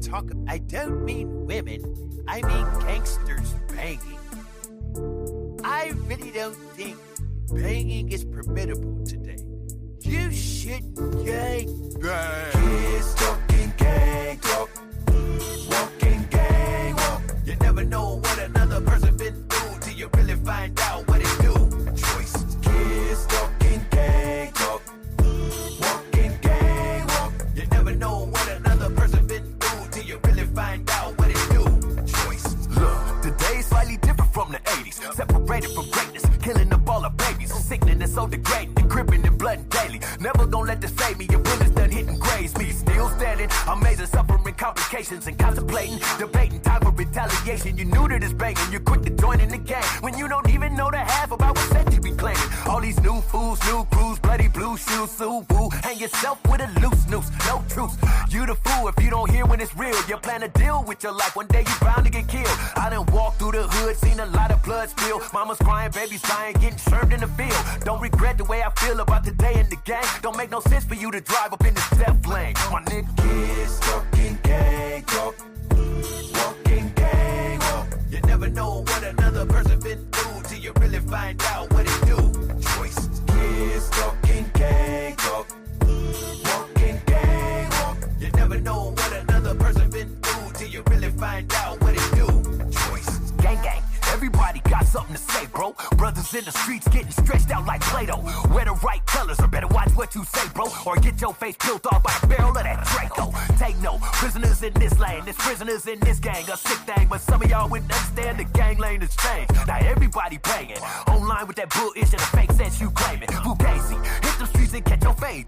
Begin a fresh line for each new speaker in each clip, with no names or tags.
talk, I don't mean women, I mean gangsters banging. I really don't think banging is permittable today. You shouldn't gang bang.
Kids talking gang talk, walking gang walk.
You never know what another person been through till you really find out what it do. Choices.
Kids talking gang talk, walking gang walk.
You never know what another person been through till you really find out what it do. Choices.
Look, today's slightly different from the 80s. Separated from greatness, killing up all the babies. Sickening and so degrading, cripping and blood daily. Never gonna let this save me. Your bullets done hitting graves. Me still standing, amazing, suffering complications and contemplating, debating time for retaliation. You new to this banging, you're quick to join in the game when you don't even know the half about what set you be claiming. All these new fools, new crews, bloody blue shoes, Subaru. Hang yourself with a loose noose, no truth. You the fool if you don't hear when it's real. You plan to deal with your life, one day you bound to get killed. I done walked through the hood, seen a lot of blood spill. Mama's crying, babies dying, getting served in the field. Don't regret the way I feel about today in the gang. Don't make no sense for you to drive up in this death lane. My nigga.
Kids talking gang talk, walking gang walk. You never know what another person been through till you really find out what it do. Choices.
Kids talking gang talk, walking gang walk.
You never know what another person been through till you really find out what it do. Choices.
Gang gang, everybody got something to say, bro. Brothers in the streets getting stretched out like Play-Doh. Wear the right colors or better watch what you say, bro. Or get your face peeled off by a barrel of that Draco. Take no prisoners in this lane. There's prisoners in this gang, a sick thing. But some of y'all wouldn't understand the gang lane has changed. Now everybody banging, online with that bullshit and the fake sense you claiming. Fugazi, hit the streets and catch your fade.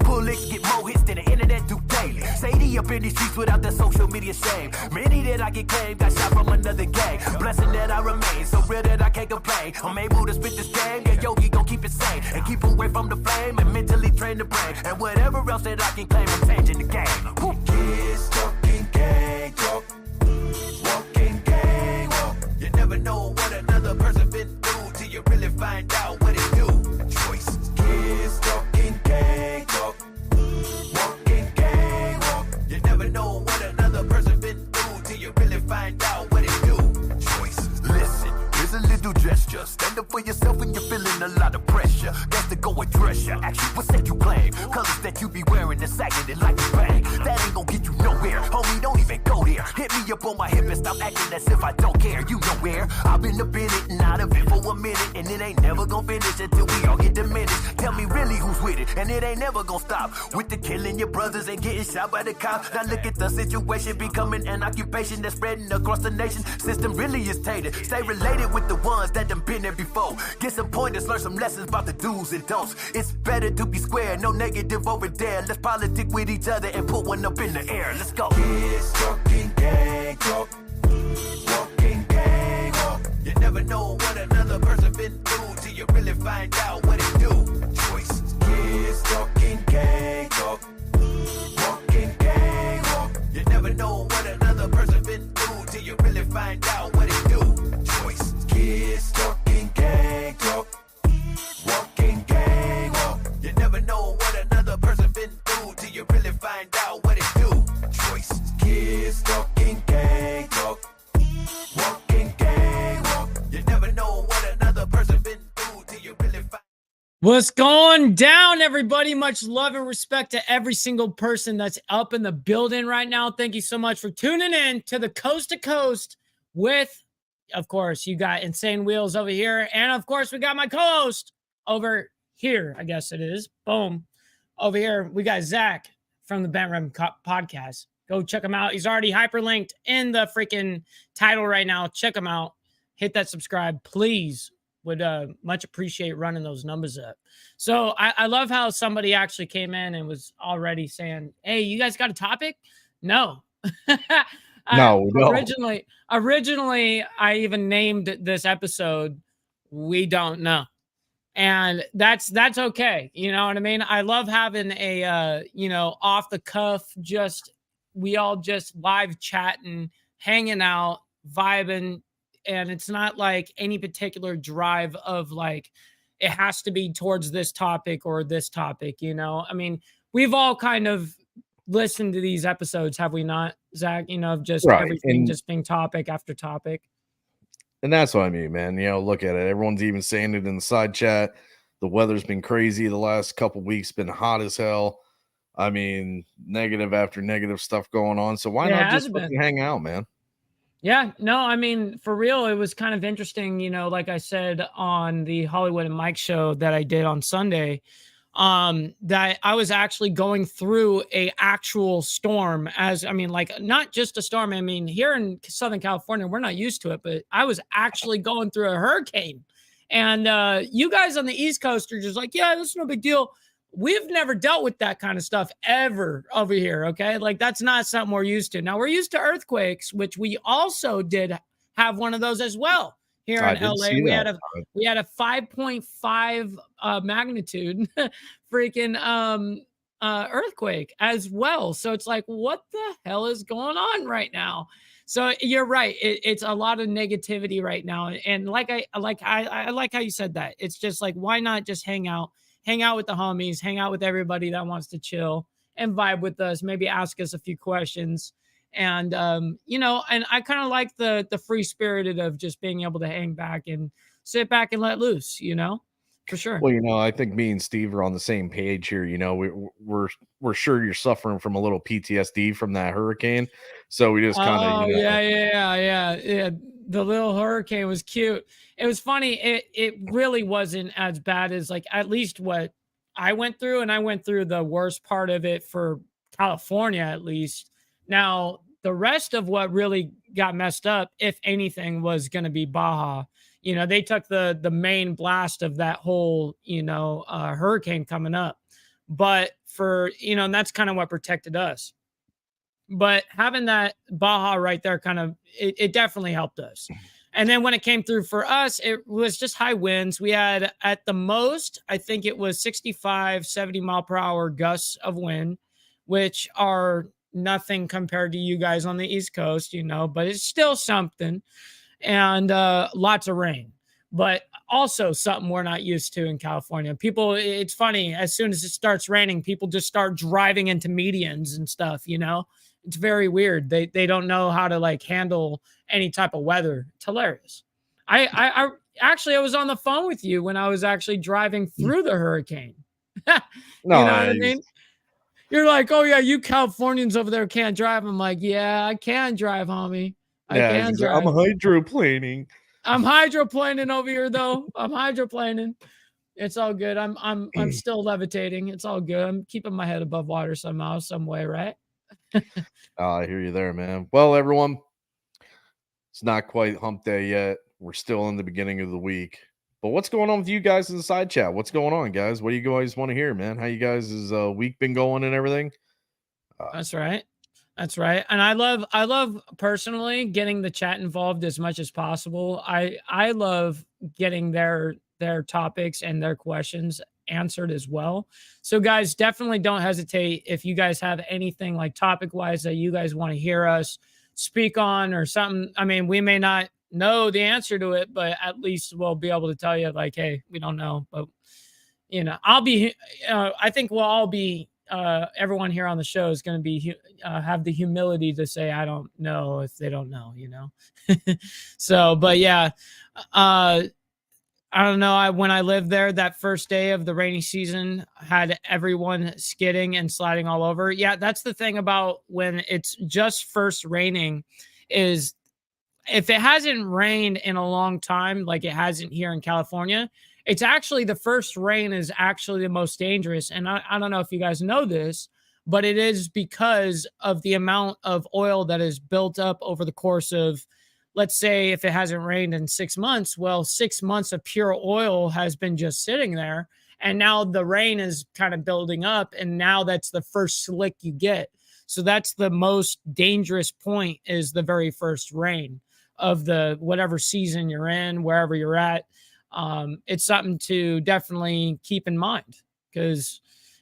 Bullets get more hits than the internet do daily. Sadie up in these streets without the social media shame. Many that I get claimed got shot from another gang. Blessing that I remain, so real that I can't complain. I'm able to spit this game, yeah, Yogi gon' keep it sane. And keep away from the flame and mentally train the brain. And whatever else that I can claim, I'm changing the game. Woo. Kids talking gang talk, walking gang walk.
You never know what another person been through till you really find out what it do. Choices.
Kids talking gang talk, walking gang walk.
You never know what another person been through till you really find out what it do. Choices.
Listen, here's a little gesture. Stand up for yourself when you're feeling a lot of pressure. Got to go address ya. Actually, what's that you claim? Colors that you be wearing and sagging it like a bang. That ain't gon' get you nowhere. Homie, don't even go there. Hit me up on my hip and stop acting as if I don't care. You know where I've been up in it and out of it for a minute. And it ain't never gon' finish until we all get diminished. Tell me really who's with it. And it ain't never gon' stop. With the killing your brothers and getting shot by the cops. Now look at the situation becoming an occupation that's spreading across the nation. System really is tainted. Stay related with the ones that done been there before. Get some pointers, learn some lessons about the do's and don'ts. It's better to be square, no negative over there. Let's politic with each other and put one up in the air. Let's go.
Kids talking gang talk, walking gang walk. You never know what another person been through till you really find out what it do. Choices.
Kids talking gang talk, walking gang walk.
You never know what another person been through till you really find out what it do. Choices.
Kids talking gang talk, walking gang walk.
You never know what another person been through till you really find out what it do. Choices.
Kids talking gang talk, walking gang walk.
You never know what another person been through till you really find.
What's going down, everybody? Much love and respect to every single person that's up in the building right now. Thank you so much for tuning in to the Coast to Coast with, of course, you got Insane Wheels over here. And, of course, we got my co-host over here, I guess it is. Boom. Over here, we got Zach from the Bent Rim podcast. Go check him out. He's already hyperlinked in the freaking title right now. Check him out. Hit that subscribe, please. Would much appreciate running those numbers up. So I love how somebody actually came in and was already saying, hey, you guys got a topic? No.
No.
Originally, I even named this episode, We Don't Know. And that's okay. You know what I mean? I love having a, off the cuff, we all just live chatting, hanging out, vibing. And it's not like any particular drive of like, it has to be towards this topic or this topic, I mean, we've all kind of listened to these episodes, have we not? Zach, of just
Right.
everything just being topic after topic.
And that's what I mean, man. Look at it. Everyone's even saying it in the side chat. The weather's been crazy the last couple weeks, been hot as hell. I mean, negative after negative stuff going on. So why not just fucking hang out, man?
Yeah, no, I mean, for real, it was kind of interesting, like I said on the Hollywood and Mike show that I did on Sunday, that I was actually going through a actual storm like not just a storm. I mean, here in Southern California, we're not used to it, but I was actually going through a hurricane. And you guys on the East Coast are just like, yeah, that's no big deal. We've never dealt with that kind of stuff ever over here. Okay. Like that's not something we're used to. Now we're used to earthquakes, which we also did have one of those as well here in LA. We had a 5.5 magnitude freaking earthquake as well. So it's like, what the hell is going on right now? So you're right. It's a lot of negativity right now. And I like how you said that. It's just like, why not just hang out with the homies, hang out with everybody that wants to chill and vibe with us, maybe ask us a few questions. And, and I kind of like the free spirited of just being able to hang back and sit back and let loose, for sure.
Well, I think me and Steve are on the same page here. We're sure you're suffering from a little PTSD from that hurricane. So we just kind of,
yeah. The little hurricane was cute. It was funny. It really wasn't as bad as like at least what I went through, and I went through the worst part of it for California, at least. Now, the rest of what really got messed up, if anything, was going to be Baja. They took the main blast of that whole, hurricane coming up. But and that's kind of what protected us. But having that Baja right there it definitely helped us. And then when it came through for us, it was just high winds. We had at the most, I think it was 65, 70 mile per hour gusts of wind, which are nothing compared to you guys on the East Coast, but it's still something. And lots of rain, but also something we're not used to in California. People, it's funny, as soon as it starts raining, people just start driving into medians and stuff, It's very weird. They don't know how to like handle any type of weather. It's hilarious. I was on the phone with you when I was actually driving through the hurricane.
No,
you know what I mean? You're like, oh yeah, you Californians over there can't drive. I'm like, yeah, I can drive, homie.
I'm hydroplaning.
I'm hydroplaning over here, though. I'm hydroplaning. It's all good. I'm still levitating. It's all good. I'm keeping my head above water somehow, some way, right?
I hear you there, man. Well, everyone, it's not quite hump day yet. We're still in the beginning of the week. But what's going on with you guys in the side chat? What's going on, guys? What do you guys want to hear, man? How you guys' week been going and everything?
That's right. That's right. And I love personally getting the chat involved as much as possible. I love getting their topics and their questions answered as well. So guys, definitely don't hesitate if you guys have anything like topic wise that you guys want to hear us speak on or something. I mean, we may not know the answer to it, but at least we'll be able to tell you like, hey, we don't know, but I think we'll all be everyone here on the show is going to be have the humility to say I don't know if they don't know, So, but yeah, I don't know. When I lived there, that first day of the rainy season had everyone skidding and sliding all over. Yeah, that's the thing about when it's just first raining is if it hasn't rained in a long time, like it hasn't here in California, it's actually the first rain is actually the most dangerous. And I don't know if you guys know this, but it is because of the amount of oil that is built up over the course of, let's say if it hasn't rained in 6 months, well, 6 months of pure oil has been just sitting there. And now the rain is kind of building up. And now that's the first slick you get. So that's the most dangerous point is the very first rain of the whatever season you're in, wherever you're at. It's something to definitely keep in mind because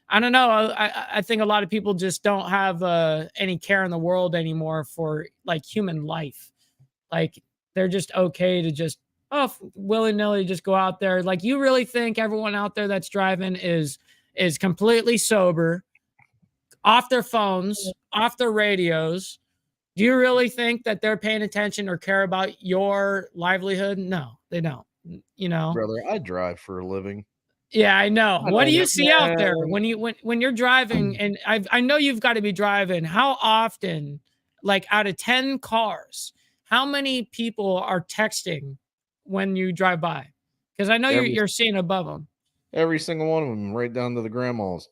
I don't know. I think a lot of people just don't have any care in the world anymore for like human life. Like they're just okay to just willy-nilly just go out there. Like you really think everyone out there that's driving is completely sober, off their phones, off their radios, Do you really think that they're paying attention or care about your livelihood? No, they don't. You know?
Brother, I drive for a living.
Yeah, I know.
I
What do
don't
you
know,
see out there
man.
when you're driving? And I know you've got to be driving. How often, like out of 10 cars, how many people are texting when you drive by? Because I know
Every
you're seeing above them.
every single one of them, right down to the grandmas.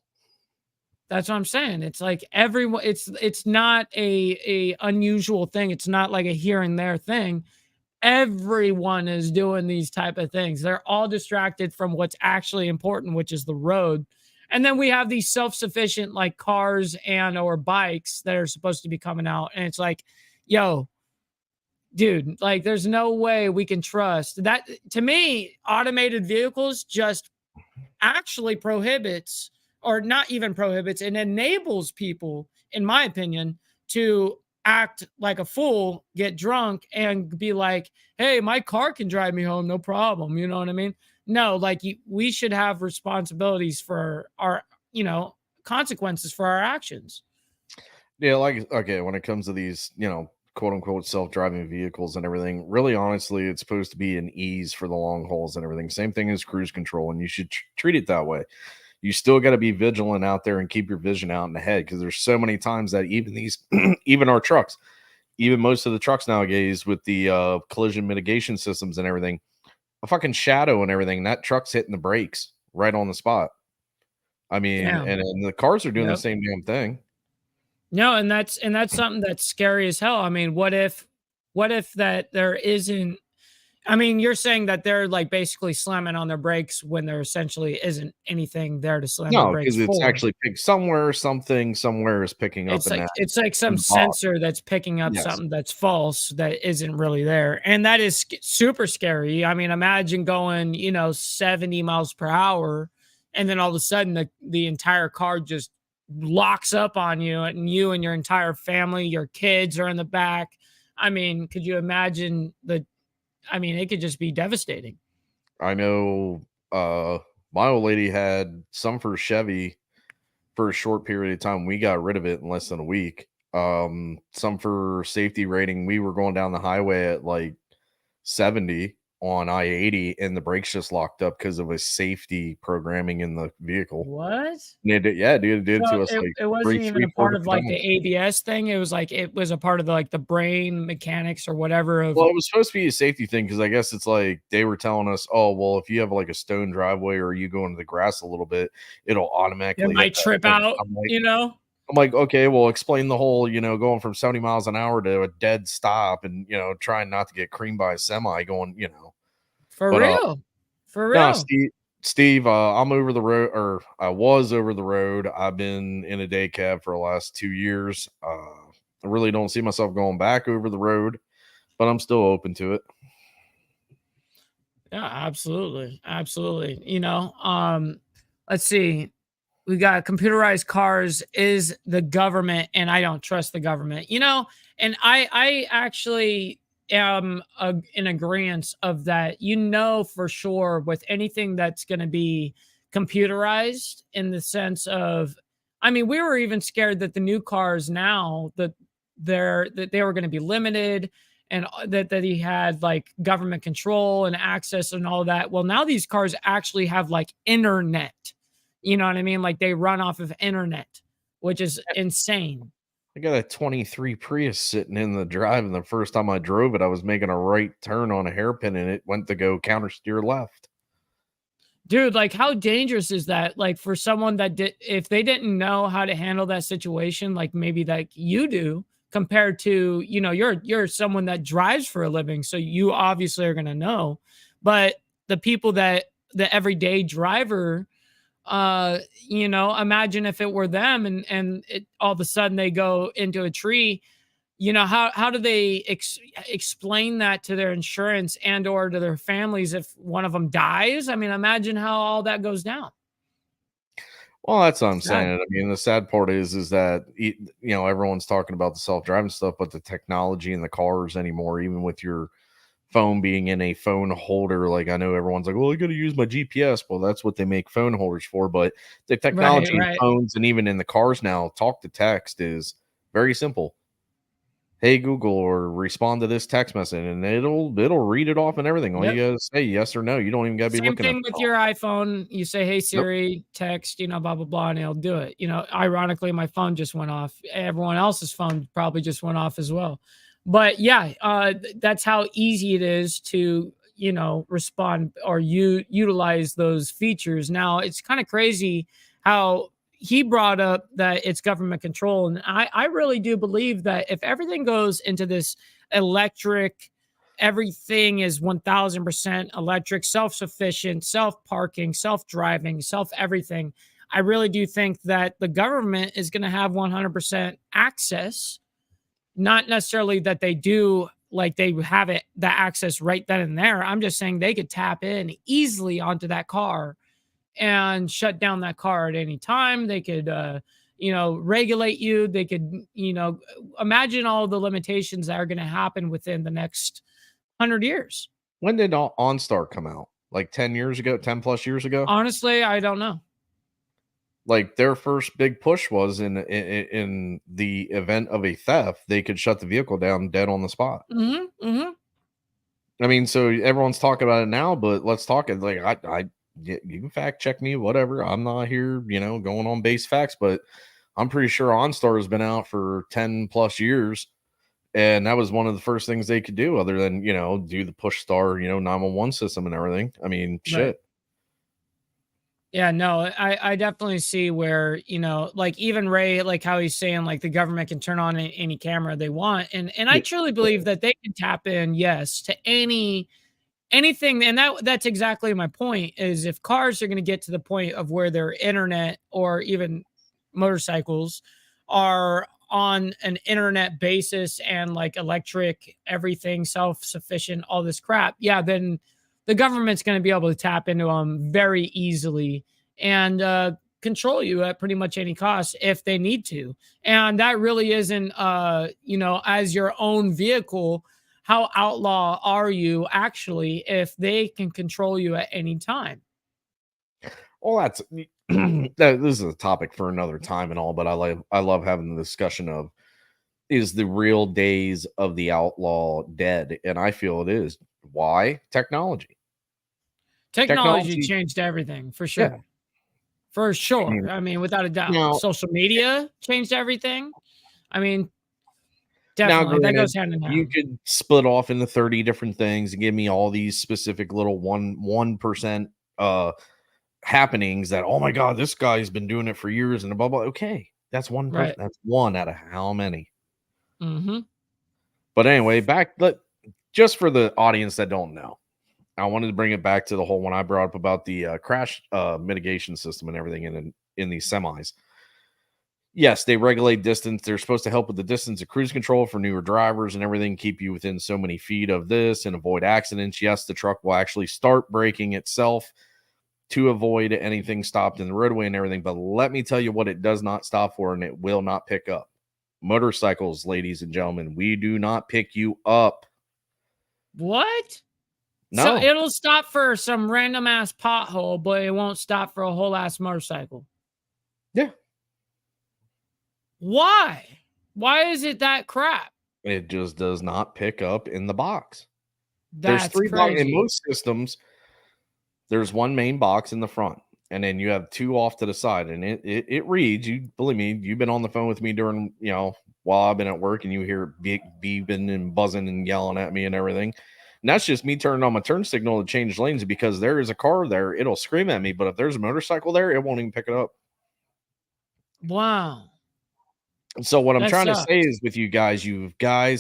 That's what I'm saying. It's like everyone. It's not a unusual thing. It's not like a here and there thing. Everyone is doing these type of things. They're all distracted from what's actually important, which is the road. And then we have these self-sufficient like cars and or bikes that are supposed to be coming out. And it's like, yo, dude, like there's no way we can trust that. To me, automated vehicles just actually prohibits, or not even prohibits, it enables people, in my opinion, to act like a fool, get drunk, and be like, hey, my car can drive me home, no problem. You know what I mean? No, like we should have responsibilities for our, consequences for our actions.
Yeah, like okay, when it comes to these, quote unquote self-driving vehicles and everything, really honestly, it's supposed to be an ease for the long hauls and everything. Same thing as cruise control, and you should treat it that way. You still got to be vigilant out there and keep your vision out in the head, because there's so many times that even these, even our trucks, even most of the trucks nowadays with the collision mitigation systems and everything, a fucking shadow and everything, that truck's hitting the brakes right on the spot. I mean,
Damn.
and the cars are doing the
Yep.
same damn thing.
No, and that's something that's scary as hell. I mean, what if that there isn't, I mean, you're saying that they're like basically slamming on their brakes when there essentially isn't anything there to slam their
No,
brakes
because it's
for.
actually picked somewhere, somewhere is picking up in that.
It's like some
box.
sensor that's picking up
Yes.
something that's false that isn't really there, and that is super scary. I mean, imagine going 70 miles per hour, and then all of a sudden the entire car just locks up on you, and your entire family, your kids are in the back. I mean, could you imagine it could just be devastating.
I know my old lady had some for Chevy for a short period of time. We got rid of it in less than a week. Some for safety rating. We were going down the highway at like 70 on I-80, and the brakes just locked up because of a safety programming in the vehicle.
What?
And it did it
So
to us like
it wasn't even a part of like the ABS thing. It was like it was a part of the brain mechanics or whatever of.
Well, it was supposed to be a safety thing, because I guess it's like they were telling us, oh, well, if you have like a stone driveway or you go into the grass a little bit, it'll automatically
It might trip out,
I'm like, okay, well, explain the whole, going from 70 miles an hour to a dead stop and, trying not to get creamed by a semi going,
For
But,
real.
no, Steve, I'm over the road, or I was over the road. I've been in a day cab for the last 2 years. I really don't see myself going back over the road, but I'm still open to it.
Yeah, absolutely. Absolutely. Let's see. We got computerized cars is the government, and I don't trust the government. And I actually am in agreement of that. For sure, with anything that's going to be computerized, in the sense of, I mean, we were even scared that the new cars now that they were going to be limited, and that he had like government control and access and all that. Well, now these cars actually have like internet. You know what I mean? Like they run off of internet, which is insane.
I got a 23 Prius sitting in the drive, and the first time I drove it, I was making a right turn on a hairpin, and it went to go counter steer left.
Dude, like how dangerous is that? Like for someone that if they didn't know how to handle that situation, like maybe like you do, compared to, you're someone that drives for a living, so you obviously are going to know. But the people the everyday driver, imagine if it were them, and all of a sudden they go into a tree. How do they explain that to their insurance and or to their families if one of them dies? I mean, imagine how all that goes down.
Well, that's what I'm saying. I mean, the sad part is that, everyone's talking about the self-driving stuff, but the technology in the cars anymore, even with your phone being in a phone holder, like I know everyone's like, well, I got to use my GPS. Well, that's what they make phone holders for. But the technology in phones and even in the cars now, talk to text is very simple. hey Google, or respond to this text message, and it'll read it off and everything. All
Yep.
you gotta say yes or no. You don't even gotta be
Same
looking at
thing
the
with
phone.
your iPhone. You say, "Hey
Nope.
Siri, text," blah blah blah, and it'll do it. Ironically, my phone just went off. Everyone else's phone probably just went off as well. But yeah, that's how easy it is to respond or utilize those features. Now it's kind of crazy how he brought up that it's government control, and I really do believe that if everything goes into this electric, everything is 1000% electric, self-sufficient, self-parking, self-driving, self-everything. I really do think that the government is going to have 100% access, not necessarily that they do like they have the access right then and there. I'm just saying they could tap in easily onto that car and shut down that car at any time. They could regulate you. They could imagine all the limitations that are going to happen within the next 100 years.
When did OnStar come out? Like 10 years ago, 10 plus years ago?
Honestly, I don't know.
Like their first big push was in the event of a theft, they could shut the vehicle down dead on the spot. I mean, so everyone's talking about it now, but let's talk it. Like you can fact check me, whatever. I'm not here, going on base facts, but I'm pretty sure OnStar has been out for 10 plus years. And that was one of the first things they could do, other than, do the push star, 911 system and everything. I mean, shit.
Right. Yeah, no, I definitely see where, like even Ray, like how he's saying, like the government can turn on any camera they want. And I truly believe that they can tap in, yes, to anything. And that's exactly my point, is if cars are going to get to the point of where their internet or even motorcycles are on an internet basis and like electric, everything self-sufficient, all this crap, yeah, then the government's going to be able to tap into them very easily and control you at pretty much any cost if they need to. And that really isn't, as your own vehicle, how outlaw are you actually if they can control you at any time?
Well, that's this is a topic for another time and all, but I love having the discussion of, is the real days of the outlaw dead? And I feel it is. Why? Technology
Changed everything for sure.
Yeah.
For sure. I mean, without a doubt.
Now,
social media changed everything. I mean, definitely, that goes hand in hand.
You could split off into 30 different things and give me all these specific little 1% happenings that, oh my God, this guy's been doing it for years and blah, blah. Okay, that's one person. Right. That's one out of how many? But anyway, just for the audience that don't know, I wanted to bring it back to the whole one I brought up about the crash mitigation system and everything in these semis. Yes, they regulate distance. They're supposed to help with the distance of cruise control for newer drivers and everything, keep you within so many feet of this and avoid accidents. Yes, the truck will actually start braking itself to avoid anything stopped in the roadway and everything. But let me tell you what it does not stop for, and it will not pick up. Motorcycles, ladies and gentlemen, we do not pick you up.
What?
No.
So it'll stop for some random ass pothole, but it won't stop for a whole ass motorcycle.
Yeah.
Why? Why is it that crap?
It just does not pick up in the box.
That's
There's 3
crazy.
in most systems. There's one main box in the front, and then you have 2 off to the side, and it reads. You believe me, you've been on the phone with me during, while I've been at work, and you hear it beeping and buzzing and yelling at me and everything. And that's just me turning on my turn signal to change lanes, because there is a car there. It'll scream at me, but if there's a motorcycle there, it won't even pick it up.
Wow.
So what I'm trying to say is, with you guys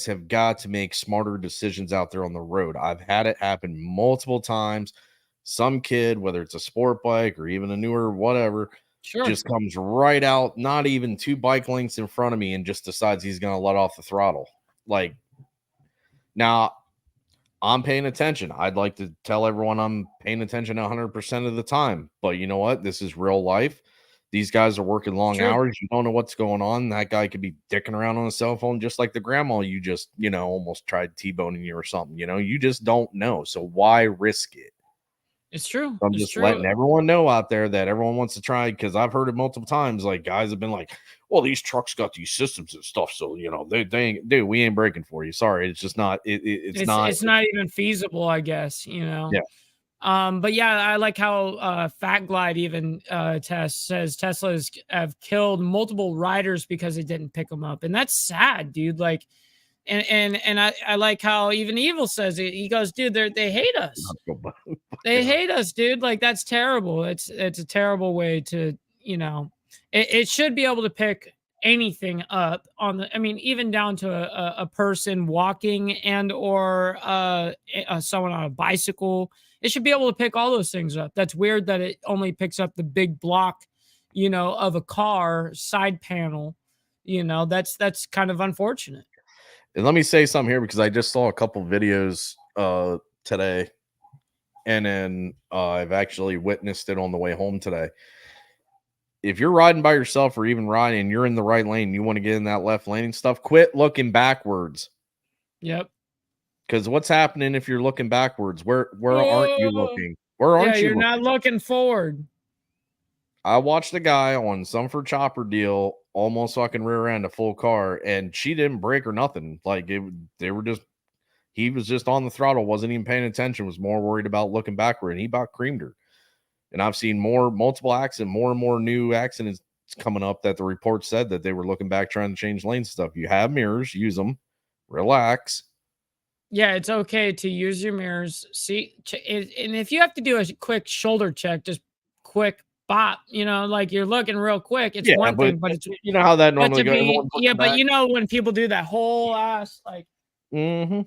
have got to make smarter decisions out there on the road. I've had it happen multiple times. Some kid, whether it's a sport bike or even a newer whatever, just comes right out, not even 2 bike lengths in front of me, and just decides he's going to let off the throttle. Like, now, I'm paying attention. I'd like to tell everyone I'm paying attention 100% of the time. But you know what? This is real life. These guys are working long hours. You don't know what's going on. That guy could be dicking around on a cell phone, just like the grandma you just, almost tried T-boning you or something. You just don't know. So why risk it?
It's true.
I'm
It's
just
true.
letting everyone know out there that everyone wants to try, because I've heard it multiple times. Like, guys have been like, well, these trucks got these systems and stuff. So, they ain't, dude, we ain't breaking for you. Sorry. It's just not,
It's not even feasible, I guess,
Yeah.
But yeah, I like how Fat Glide even says Teslas have killed multiple riders because they didn't pick them up, and that's sad, dude. Like, and I like how even Evil says it. He goes, dude, they hate us. They hate us, dude. Like, that's terrible. It's a terrible way to, it should be able to pick anything up on the, I mean, even down to a person walking and or someone on a bicycle. It should be able to pick all those things up. That's weird that it only picks up the big block, of a car side panel. That's kind of unfortunate.
And let me say something here, because I just saw a couple videos today, and then I've actually witnessed it on the way home today. If you're riding by yourself, or even riding, and you're in the right lane, you want to get in that left lane and stuff, quit looking backwards.
Yep.
Because what's happening if you're looking backwards? Where aren't you looking? Where aren't you?
You're not looking forward.
I watched a guy on some for chopper deal almost fucking rear end a full car, and she didn't brake or nothing. Like, he was just on the throttle, wasn't even paying attention, was more worried about looking backward, and he about creamed her. And I've seen multiple accidents, more and more new accidents coming up that the report said that they were looking back trying to change lane stuff. You have mirrors, use them, relax.
Yeah, it's okay to use your mirrors. See, and if you have to do a quick shoulder check, just quick bop, like you're looking real quick. It's one thing, but it's,
you know how that normally goes.
Yeah, but when people do that whole ass, like, doing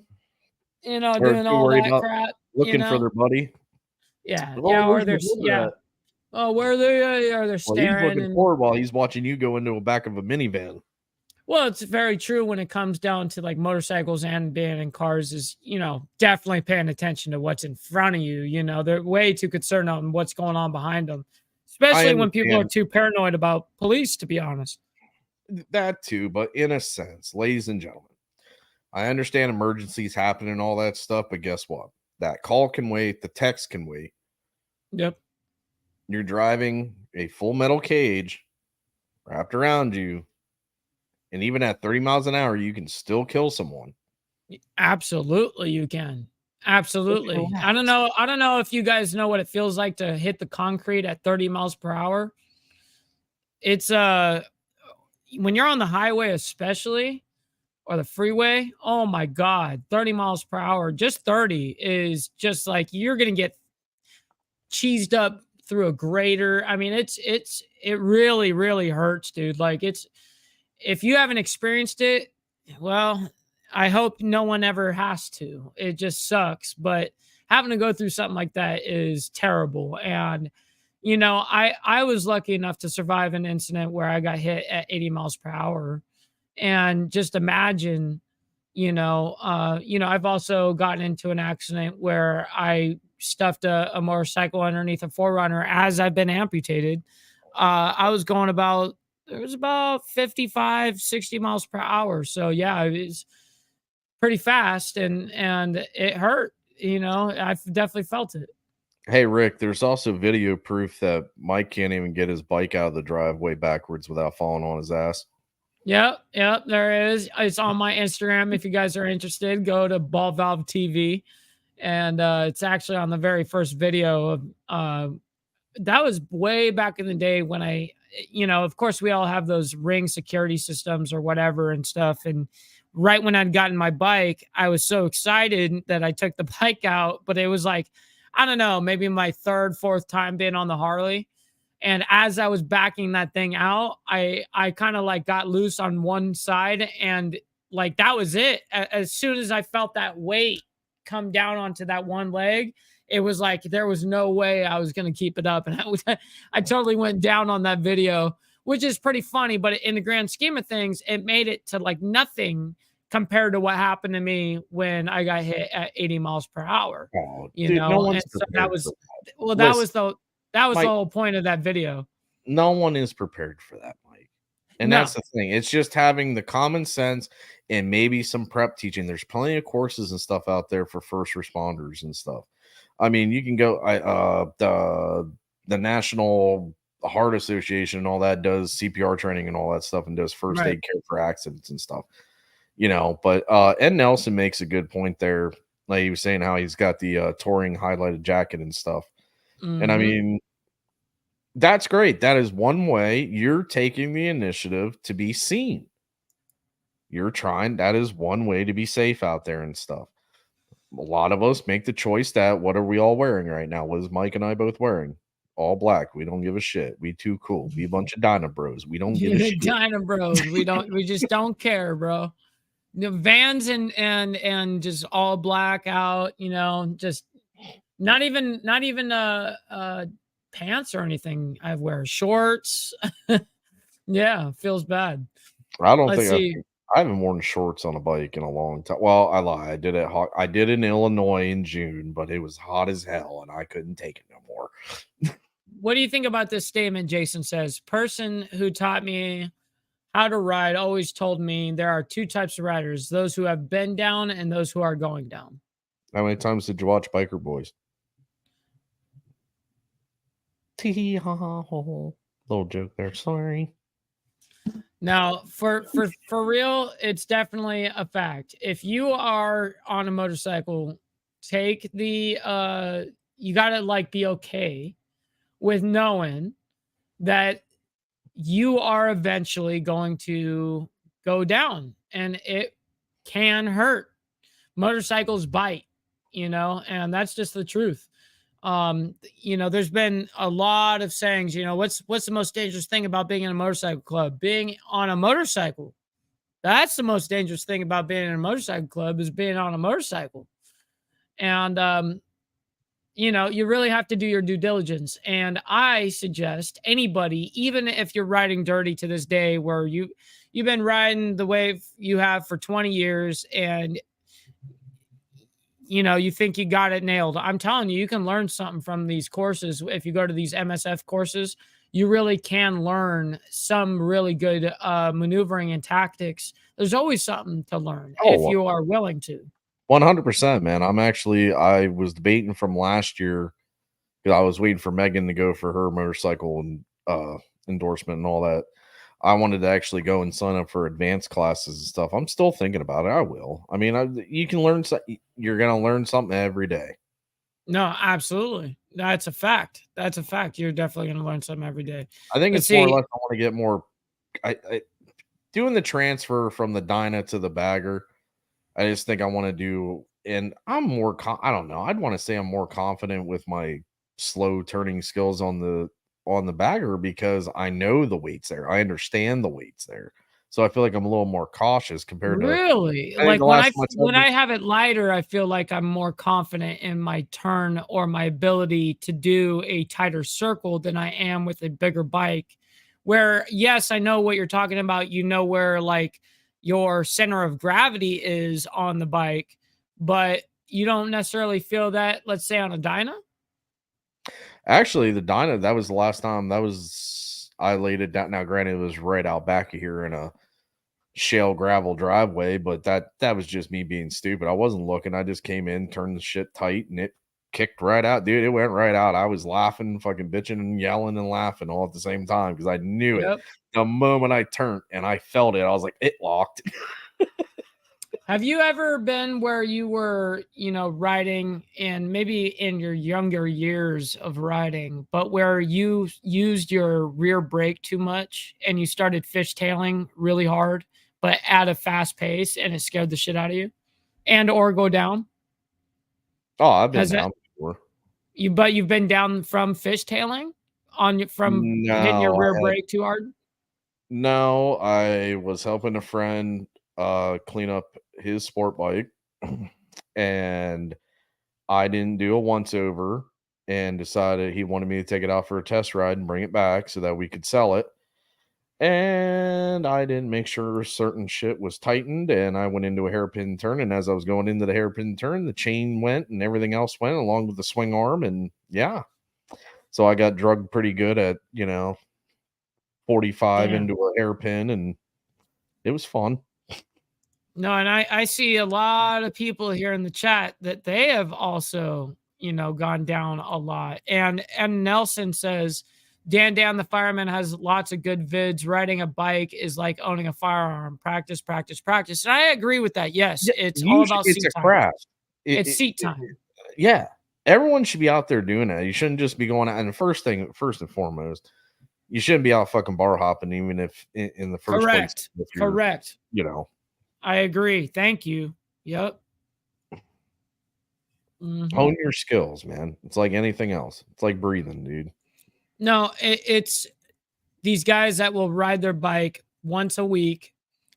all that crap,
looking for their buddy.
Yeah, or they're Oh, where are they? Are they staring?
Well, he's looking forward while he's watching you go into the back of a minivan.
Well, it's very true when it comes down to like motorcycles and being in cars is, definitely paying attention to what's in front of you. They're way too concerned on what's going on behind them, especially when people are too paranoid about police, to be honest.
That too, but in a sense, ladies and gentlemen, I understand emergencies happen and all that stuff, but guess what? That call can wait. The text can wait.
Yep.
You're driving a full metal cage wrapped around you, and even at 30 miles an hour, you can still kill someone.
Absolutely, you can. Absolutely. I don't know if you guys know what it feels like to hit the concrete at 30 miles per hour. It's when you're on the highway, especially, or the freeway, oh my God, 30 miles per hour, just 30 is just like you're gonna get cheesed up through a grater. I mean, it really, really hurts, dude. Like, if you haven't experienced it, well, I hope no one ever has to. It just sucks. But having to go through something like that is terrible. And, I was lucky enough to survive an incident where I got hit at 80 miles per hour. And just imagine, I've also gotten into an accident where I stuffed a motorcycle underneath a 4Runner as I've been amputated. I was going about 55, 60 miles per hour. So yeah, it was pretty fast and it hurt, I've definitely felt it.
Hey, Rick, there's also video proof that Mike can't even get his bike out of the driveway backwards without falling on his ass.
Yep, there is. It's on my Instagram. If you guys are interested, go to Ball Valve TV. And it's actually on the very first video of that was way back in the day when I, of course we all have those Ring security systems or whatever and stuff. And right when I'd gotten my bike, I was so excited that I took the bike out, but it was like, I don't know, maybe my third, fourth time being on the Harley. And as I was backing that thing out, I kind of like got loose on one side, and like that was it. As soon as I felt that weight come down onto that one leg, it was like there was no way I was going to keep it up. And I totally went down on that video, which is pretty funny. But in the grand scheme of things, it made it to like nothing compared to what happened to me when I got hit at 80 miles per hour.
Oh,
and so that was the whole point of that video.
No one is prepared for that, Mike. And that's the thing. It's just having the common sense and maybe some prep teaching. There's plenty of courses and stuff out there for first responders and stuff. I mean, you can go. The National Heart Association and all that does CPR training and all that stuff, and does first
Right.
aid care for accidents and stuff. But Ed Nelson makes a good point there. Like he was saying how he's got the touring highlighted jacket and stuff. And I
Mhm.
mean, that's great. That is one way you're taking the initiative to be seen. You're trying, that is one way to be safe out there and stuff. A lot of us make the choice that what are we all wearing right now? What is Mike and I both wearing? All black. We don't give a shit. We too cool. We a bunch of Dyna bros. We don't give a shit.
Dyna Bros. We just don't care, bro. Vans and just all black out, just not even pants or anything. I wear shorts. Yeah, feels bad.
I don't
Let's
think
see.
I haven't worn shorts on a bike in a long time. Well, I lie. I did it hot. I did in Illinois in June, but it was hot as hell and I couldn't take it no more.
What do you think about this statement? Jason says, person who taught me how to ride always told me there are two types of riders, those who have been down and those who are going down.
How many times did you watch Biker Boys? Tee ha ha ho. Little joke there. Sorry.
Now, for real, it's definitely a fact. If you are on a motorcycle, take the you got to like be okay with knowing that you are eventually going to go down and it can hurt. Motorcycles bite, and that's just the truth. There's been a lot of sayings, what's the most dangerous thing about being in a motorcycle club? Being on a motorcycle. That's the most dangerous thing about being in a motorcycle club is being on a motorcycle. And you really have to do your due diligence. And I suggest anybody, even if you're riding dirty to this day, where you've been riding the way you have for 20 years and you think you got it nailed. I'm telling you, you can learn something from these courses. If you go to these MSF courses, you really can learn some really good maneuvering and tactics. There's always something to learn if you are willing to.
100%, man. I was debating from last year because I was waiting for Megan to go for her motorcycle and endorsement and all that. I wanted to actually go and sign up for advanced classes and stuff. I'm still thinking about it. I will. I mean, you can learn. You're gonna learn something every day.
No, absolutely. That's a fact. That's a fact. You're definitely gonna learn something every day.
I think
But
it's more or
see,
less I want to get more. I doing the transfer from the Dyna to the Bagger. I just think I want to do, and I'm more. I don't know. I'd want to say I'm more confident with my slow turning skills on the Bagger because I know the weights there. I understand the weights there, so I feel like I'm a little more cautious compared to.
really,
I think
like
the
when
last
I
time I
when
tried
I have it lighter, I feel like I'm more confident in my turn or my ability to do a tighter circle than I am with a bigger bike. Where yes, I know what you're talking about. You know where like your center of gravity is on the bike, but you don't necessarily feel that, let's say on a Dyna.
actually the Dyna. That was the last time. That was I laid it down. Now, granted, it was right out back of here in a shale gravel driveway, but that was just me being stupid. I wasn't looking. I just came in, turned the shit tight, and it kicked right out, dude. It went right out. I was laughing, fucking bitching and yelling and laughing all at the same time because I knew it
Yep.
the moment I turned and I felt it. I was like, it locked.
Have you ever been where you were, riding and maybe in your younger years of riding, but where you used your rear brake too much and you started fishtailing really hard, but at a fast pace and it scared the shit out of you and or go down?
Oh, I've been
Has that
down before.
you've been down from fishtailing from hitting your
No,
rear brake too hard?
no, I was helping a friend clean up his sport bike and I didn't do a once over and decided he wanted me to take it out for a test ride and bring it back so that we could sell it. And I didn't make sure certain shit was tightened and I went into a hairpin turn. And as I was going into the hairpin turn, the chain went and everything else went along with the swing arm. And yeah, so I got drugged pretty good at, 45
Damn.
into a hairpin and it was fun.
No, and I see a lot of people here in the chat that they have also gone down a lot. And Nelson says, Dan the fireman has lots of good vids. Riding a bike is like owning a firearm. Practice, practice, practice. And I agree with that. Yes, it's all about
it's
seat
a
time.
craft.
It's seat time.
Yeah. Everyone should be out there doing that. You shouldn't just be going out. And first and foremost, you shouldn't be out fucking bar hopping, even if in the first place.
Correct.
I
agree. Thank you. Yep.
Hone your skills, man. It's like anything else. It's like breathing, dude.
No, it's these guys that will ride their bike once a week,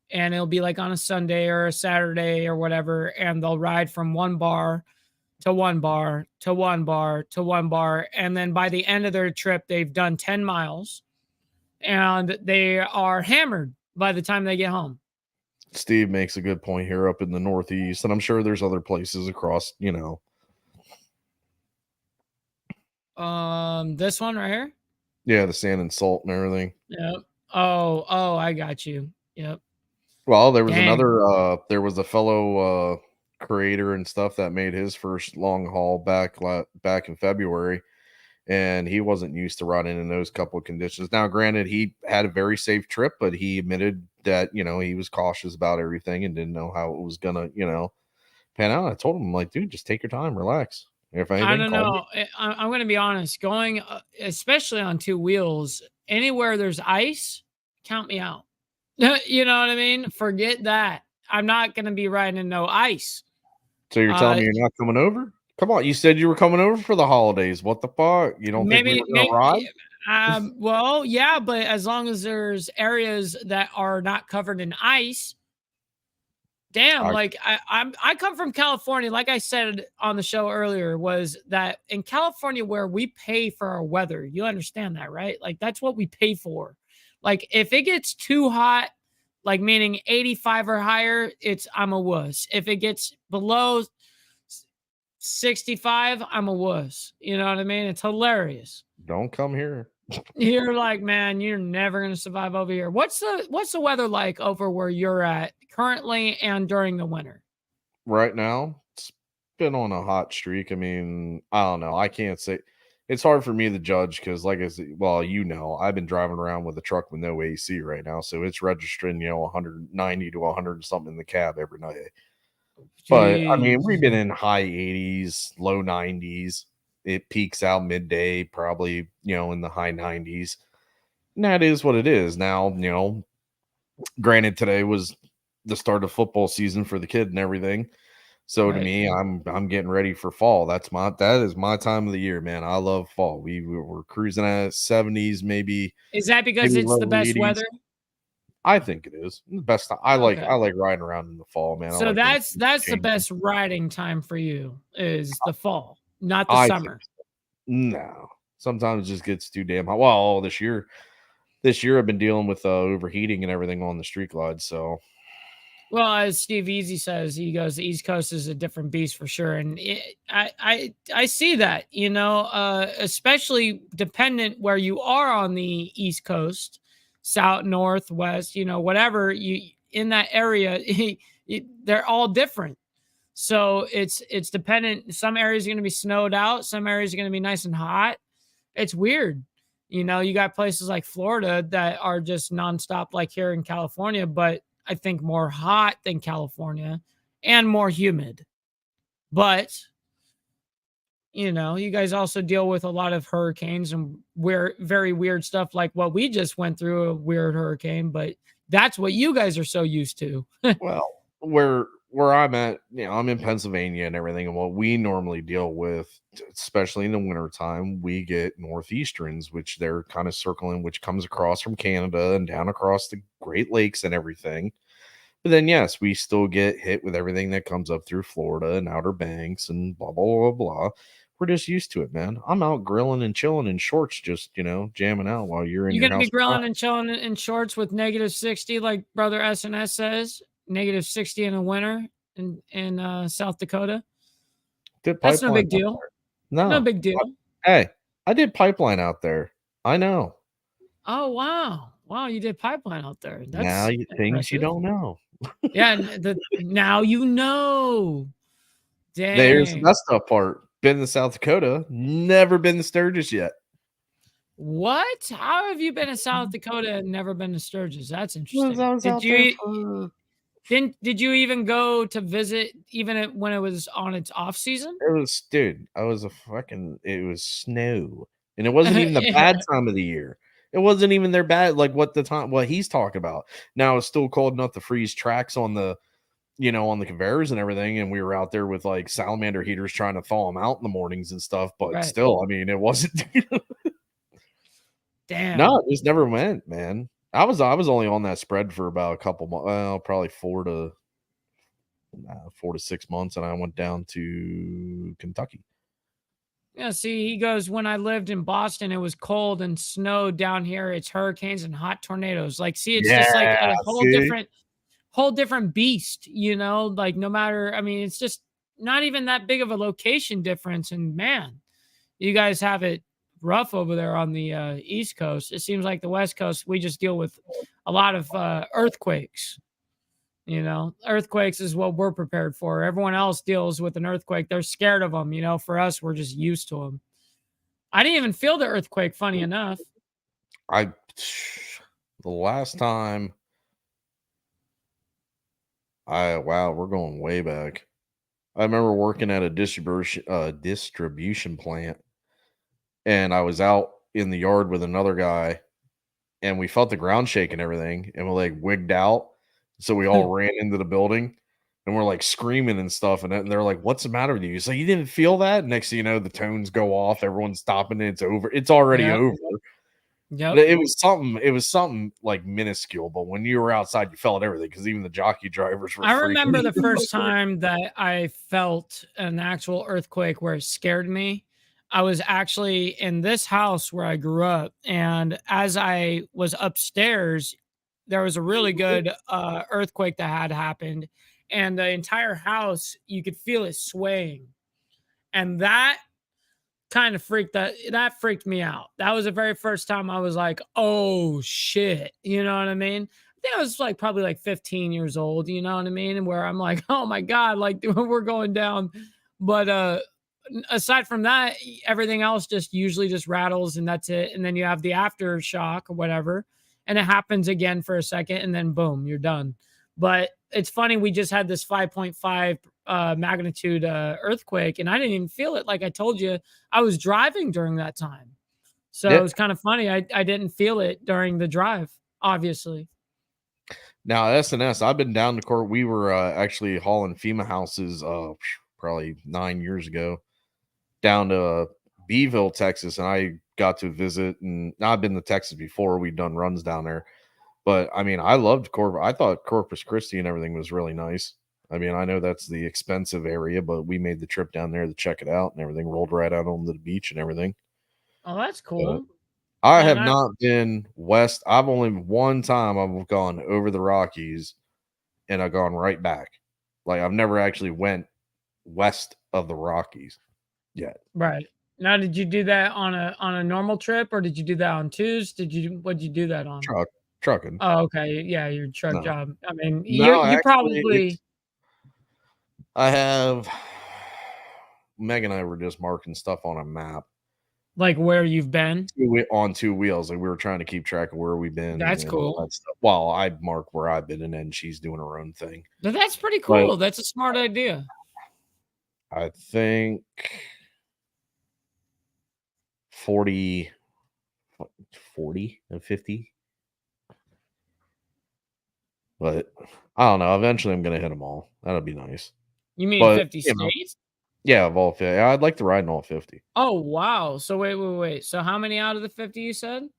and it'll be like on a Sunday or a Saturday or whatever, and they'll ride from one bar to one bar to one bar to one bar, and then by the end of their trip, they've done 10 miles, and they are hammered by the time they get home.
Steve makes a good point here up in the Northeast, and I'm sure there's other places across,
This one right here?
Yeah, the sand and salt and everything.
Yep. Oh, I got you. Yep.
Well, there was there was a fellow creator and stuff that made his first long haul back in February, and he wasn't used to riding in those couple of conditions. Now, granted, he had a very safe trip, but he admitted that, he was cautious about everything and didn't know how it was gonna, pan out. I told him, like, dude, just take your time, relax. If anything,
I don't know. I'm going to be honest. Going, especially on two wheels, anywhere there's ice, count me out. You know what I mean? Forget that. I'm not going to be riding in no ice.
So you're telling me you're not coming over? Come on, you said you were coming over for the holidays. What the fuck? You don't think we were going to ride?
Well, yeah, but as long as there's areas that are not covered in ice. Damn, I come from California. Like I said on the show earlier, was that in California where we pay for our weather, you understand that, right? Like that's what we pay for. Like if it gets too hot, like meaning 85 or higher, I'm a wuss. If it gets below 65, I'm a wuss. You know what I mean? It's hilarious.
Don't come here.
You're like, man, you're never going to survive over here. What's the weather like over where you're at currently and during the winter?
Right now, it's been on a hot streak. I mean, I don't know. I can't say. It's hard for me to judge because, like I said, well, I've been driving around with a truck with no AC right now, so it's registering, 190 to 100 something in the cab every night. Jeez. But I mean, we've been in high 80s, low 90s. It peaks out midday, probably, in the high 90s. And that is what it is. Now, granted, today was the start of football season for the kid and everything. So to me, I'm getting ready for fall. That is my time of the year, man. I love fall. We're cruising at 70s, maybe.
Is that because it's the best 80s. Weather?
I think it is the best. I like riding around in the fall, man.
So that's the best riding time for you is the fall. Not the summer.
No. Sometimes it just gets too damn hot. Well, this year I've been dealing with overheating and everything on the street glide. So,
well, as Steve Easy says, he goes, the East Coast is a different beast for sure, and I see that, especially dependent where you are on the East Coast, South, North, West, whatever you in that area, they're all different. So it's dependent. Some areas are going to be snowed out. Some areas are going to be nice and hot. It's weird. You got places like Florida that are just nonstop like here in California, but I think more hot than California and more humid. But, you guys also deal with a lot of hurricanes and very weird stuff like what we just went through, a weird hurricane, but that's what you guys are so used to.
Well, where I'm at, I'm in Pennsylvania and everything. And what we normally deal with, especially in the wintertime, we get northeasterns, which they're kind of circling, which comes across from Canada and down across the Great Lakes and everything. But then, yes, we still get hit with everything that comes up through Florida and Outer Banks and blah, blah, blah, blah. We're just used to it, man. I'm out grilling and chilling in shorts, just, jamming out while you're in your house. You're going to
be grilling and chilling in shorts with -60, like Brother SNS says? -60 in the winter in South Dakota. That's no big deal. No big deal.
Hey, I did pipeline out there. I know.
Oh wow! You did pipeline out there. That's
now things you don't know.
Yeah, now you know. Dang.
There's the messed up part. been to South Dakota, never been to Sturgis yet.
What? How have you been to South Dakota and never been to Sturgis? That's interesting.
I was out there for
Did you even go to visit when it was on its off season?
it was dude, it was snow. And it wasn't even the bad time of the year. It wasn't even their bad, like what he's talking about. Now it's still cold enough to freeze tracks on the on the conveyors and everything, and we were out there with like salamander heaters trying to thaw them out in the mornings and stuff. But
Right.
still, I mean, it wasn't.
Damn.
No, it just never went, man. I was only on that spread for about a couple months, probably 4 to 6 months, and I went down to Kentucky.
Yeah, see, he goes, when I lived in Boston, it was cold and snowed. Down here, it's hurricanes and hot tornadoes. Like, see, it's just like a whole different beast, like no matter, I mean, it's just not even that big of a location difference. And man, you guys have it rough over there on the East Coast. It seems like the West Coast, we just deal with a lot of earthquakes. Earthquakes is what we're prepared for. Everyone else deals with an earthquake. They're scared of them. For us, we're just used to them. I didn't even feel the earthquake, funny enough.
The last time wow, we're going way back. I remember working at a distribution plant, and I was out in the yard with another guy, and we felt the ground shake and everything, and we like wigged out. So we all ran into the building, and we're like screaming and stuff. And they're like, "What's the matter with you?" So you didn't feel that? Next thing you know, the tones go off. Everyone's stopping. It's over. It's already over.
Yep.
It was something like minuscule, but when you were outside, you felt everything because even the jockey drivers were.
I remember the first time that I felt an actual earthquake where it scared me. I was actually in this house where I grew up, and as I was upstairs, there was a really good earthquake that had happened, and the entire house, you could feel it swaying, and that kind of freaked me out. That was the very first time I was like, oh shit, you know what I mean? I think I was like probably like 15 years old, you know what I mean? And where I'm like, oh my God, like we're going down. But aside from that, everything else just usually just rattles and that's it. And then you have the aftershock or whatever, and it happens again for a second, and then boom, you're done. But it's funny, we just had this 5.5 magnitude earthquake, and I didn't even feel it. Like I told you, I was driving during that time. So It was kind of funny. I didn't feel it during the drive, obviously.
Now, SNS, I've been down to court. We were actually hauling FEMA houses probably 9 years ago down to Beeville, Texas, and I got to visit. And I've been to Texas before. We've done runs down there. But, I mean, I loved Corpus. I thought Corpus Christi and everything was really nice. I mean, I know that's the expensive area, but we made the trip down there to check it out and everything. Rolled right out onto the beach and everything.
Oh, that's cool.
I have not been west. I've only one time I've gone over the Rockies, and I've gone right back. Like I've never actually went west of the Rockies yet.
Right. Now, did you do that on a normal trip, or did you do that on twos? What'd you do that on?
Trucking.
Oh, okay. Yeah, your truck job. I mean,
No,
you probably.
I have. Meg and I were just marking stuff on a map.
Like where you've been?
On two wheels. Like we were trying to keep track of where we've been.
That's cool.
That stuff. Well, I mark where I've been, and then she's doing her own thing.
But that's pretty cool. That's a smart idea.
I think 40 and 50. But I don't know. Eventually, I'm going to hit them all. That'll be nice.
You mean 50 states?
Yeah, of all 50. I'd like to ride in all 50.
Oh, wow. So wait. So how many out of the 50 you said?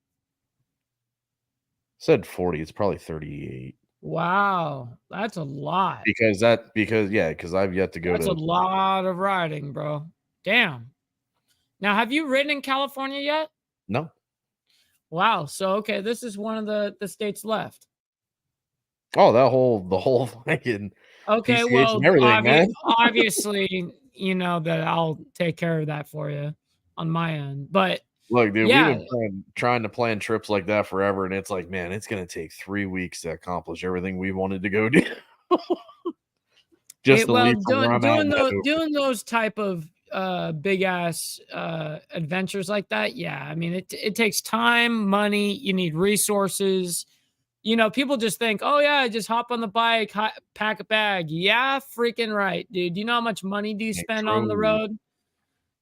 Said 40. It's probably 38.
Wow. That's a lot.
Because I've yet to go
That's a lot of riding, bro. Damn. Now, have you ridden in California yet?
No.
Wow. So, okay, this is one of the states left.
Oh, the whole fucking
okay.
PCH
well,
and everything, man.
Obviously, you know that I'll take care of that for you on my end. But
look, dude, we've been trying to plan trips like that forever, and it's like, man, it's gonna take 3 weeks to accomplish everything we wanted to go do.
Just doing those type of big ass adventures like that, yeah, I mean it takes time, money, you need resources. You know, people just think, oh yeah, just hop on the bike, pack a bag. Yeah, freaking right, dude. You know how much money do you spend on the
Nitro.
road?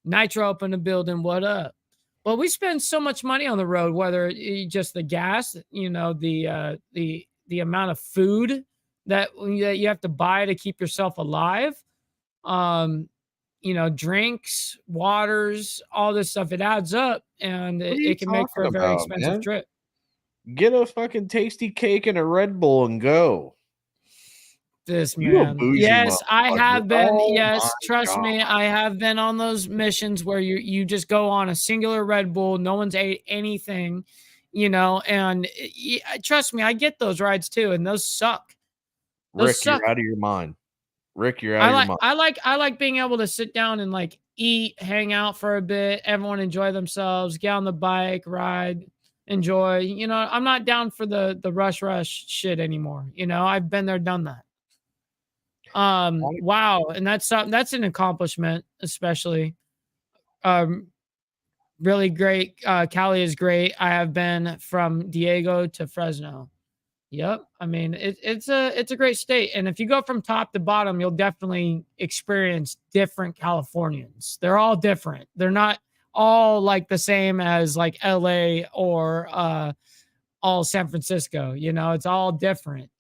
Nitro up in the building, what up? But we spend so much money on the road, whether just the gas, you know, the amount of food that you have to buy to keep yourself alive. Um, you know, drinks, waters, all this stuff, it adds up and
What are
it
you
can make for
talking
a very
about,
expensive
man?
trip.
Get a fucking tasty cake and a Red Bull and go.
This
You a
man.
bougie
Yes, I
motherfucker.
have been.
Oh my
Yes, trust
god.
me, I have been on those missions where you just go on a singular Red Bull, no one's ate anything, you know, and trust me, I get those rides too, and those suck. Those
Rick,
suck.
you're out of your mind. Rick, you're out of your mind.
I like being able to sit down and like eat, hang out for a bit, everyone enjoy themselves, get on the bike, ride, enjoy. You know, I'm not down for the rush shit anymore. You know, I've been there, done that. Wow, and that's an accomplishment, especially. Um, really great. Cali is great. I have been from Diego to Fresno. Yep. I mean, it's a great state, and if you go from top to bottom, you'll definitely experience different Californians. They're all different. They're not all like the same as like LA or all San Francisco. You know, it's all different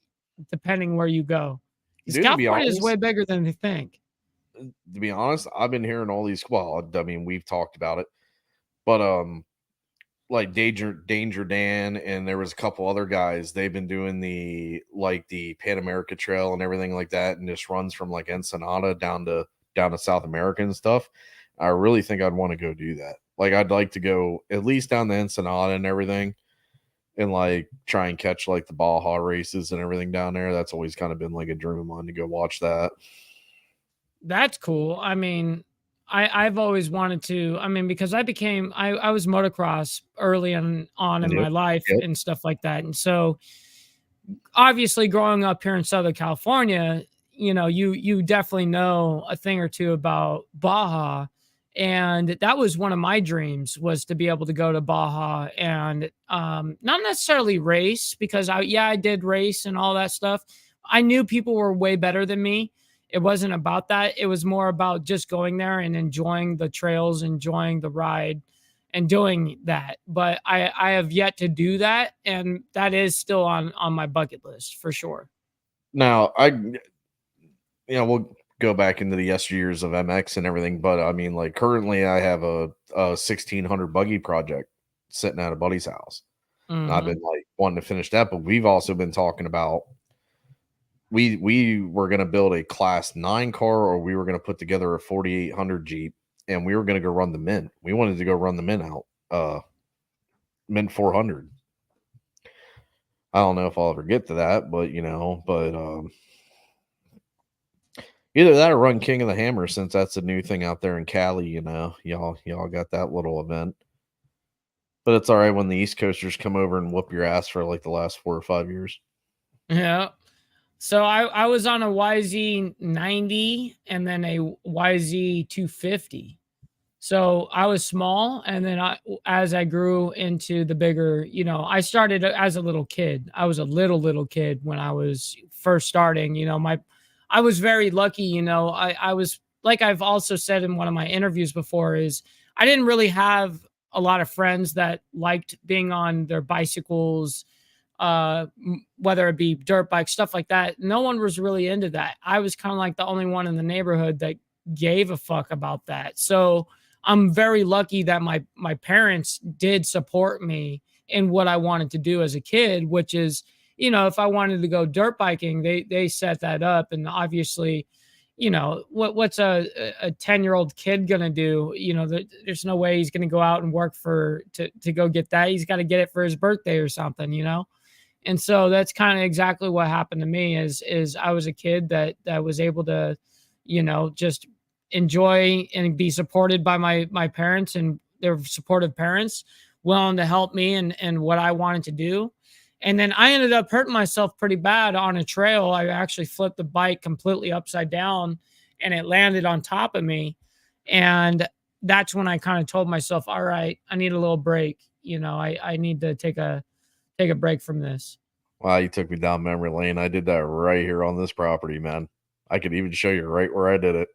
depending where you go. Because
Dude,
California is way bigger than they think.
to be honest, I've been hearing all these. Well, I mean, we've talked about it, but like Danger Dan, and there was a couple other guys. They've been doing the Pan America Trail and everything like that, and just runs from like Ensenada down to South America and stuff. I really think I'd want to go do that. Like, I'd like to go at least down the Ensenada and everything, and like try and catch like the Baja races and everything down there. That's always kind of been like a dream of mine to go watch that.
That's cool. I mean, I've always wanted to. I mean, because I was motocross early on in
Yep,
my life
yep.
and stuff like that. And so obviously growing up here in Southern California, you know, you definitely know a thing or two about Baja. And that was one of my dreams, was to be able to go to Baja and not necessarily race, because I did race and all that stuff. I knew people were way better than me. It wasn't about that. It was more about just going there and enjoying the trails, enjoying the ride, and doing that. But I have yet to do that, and that is still on my bucket list for sure.
Now, we'll go back into the yesteryears of MX and everything, but I mean, like, currently I have a 1600 buggy project sitting at a buddy's house. And I've been like wanting to finish that, but we've also been talking about we were going to build a class 9 car, or we were going to put together a 4800 Jeep, and we were going to go run the Mint. We wanted to go run the Mint out, Mint 400. I don't know if I'll ever get to that, but either that or run King of the Hammer, since that's a new thing out there in Cali. You know, y'all got that little event, but it's all right when the East Coasters come over and whoop your ass for like the last 4 or 5 years.
Yeah. So I was on a YZ90 and then a YZ250. So I was small, and then as I grew into the bigger, you know, I started as a little kid. I was a little kid when I was first starting. You know, I was very lucky. You know, I was, like I've also said in one of my interviews before, is I didn't really have a lot of friends that liked being on their bicycles, whether it be dirt bikes, stuff like that. No one was really into that. I was kind of like the only one in the neighborhood that gave a fuck about that. So I'm very lucky that my parents did support me in what I wanted to do as a kid, which is, you know, if I wanted to go dirt biking, they set that up. And obviously, you know, what's a 10-year-old kid gonna do? You know, there's no way he's gonna go out and work to go get that. He's got to get it for his birthday or something, you know. And so that's kind of exactly what happened to me. Is I was a kid that was able to, you know, just enjoy and be supported by my parents, and their supportive parents, willing to help me and what I wanted to do. And then I ended up hurting myself pretty bad on a trail. I actually flipped the bike completely upside down, and it landed on top of me. And that's when I kind of told myself, all right, I need a little break. I need to take a break from this.
Wow, you took me down memory lane. I did that right here on this property, man. I could even show you right where I did it.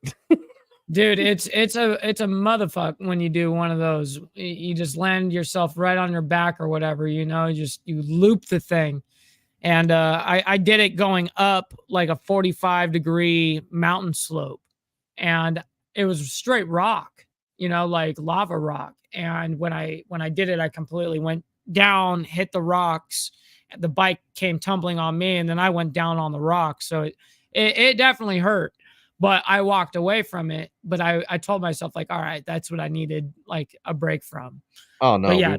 Dude, it's a motherfuck when you do one of those. You just land yourself right on your back or whatever, you loop the thing. And I did it going up like a 45-degree mountain slope. And it was straight rock, like lava rock. And when I did it, I completely went down, hit the rocks. The bike came tumbling on me, and then I went down on the rocks. So it definitely hurt. But I walked away from it. But I told myself, like, all right, that's what I needed, like, a break from.
Oh no,
but yeah,